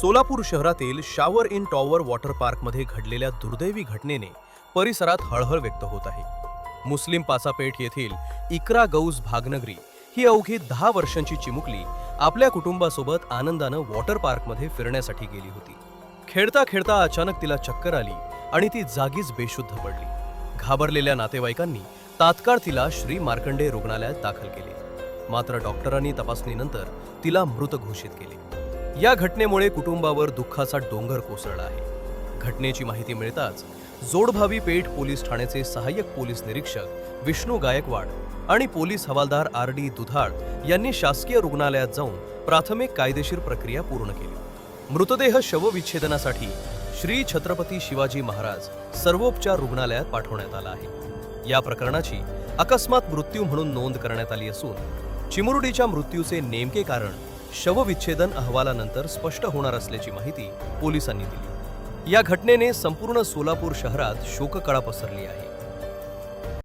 सोलापूर शहरातील shower in tower water पार्कमध्ये घडलेल्या दुर्दैवी घटनेने परिसरात हळहळ व्यक्त होत आहे. मुस्लिम पाचापेठ येथील इकरा गौस भागनगरी ही अवघी 10 वर्षांची चिमुकली आपल्या कुटुंबासोबत आनंदानं वॉटर पार्कमध्ये फिरण्यासाठी गेली होती. खेळता खेळता अचानक तिला चक्कर आली आणि ती जागीच बेशुद्ध पडली. घाबरलेल्या नातेवाईकांनी तात्काळ तिला श्री मार्कंडे रुग्णालयात दाखल केले. मात्र डॉक्टरांनी तपासणीनंतर तिला मृत घोषित केले. या घटनेमुळे कुटुंबावर दुःखाचा डोंगर कोसळला आहे. घटनेची माहिती मिळताच जोडभावी पेठ पोलीस ठाण्याचे सहाय्यक पोलीस निरीक्षक विष्णू गायकवाड आणि पोलीस हवालदार RD दुधाळ यांनी शासकीय रुग्णालयात जाऊन प्राथमिक कायदेशीर प्रक्रिया पूर्ण केली. मृतदेह शवविच्छेदनासाठी श्री छत्रपती शिवाजी महाराज सर्वोपचार रुग्णालयात पाठवण्यात आला आहे. या प्रकरणाची अकस्मात मृत्यू म्हणून नोंद करण्यात आली असून चिमुरडीच्या मृत्यूचे नेमके कारण शवविच्छेदन अहवालानंतर स्पष्ट होणार असल्याची माहिती पोलिसांनी दिली. या घटनेने संपूर्ण सोलापूर शहरात शोककळा पसरली आहे.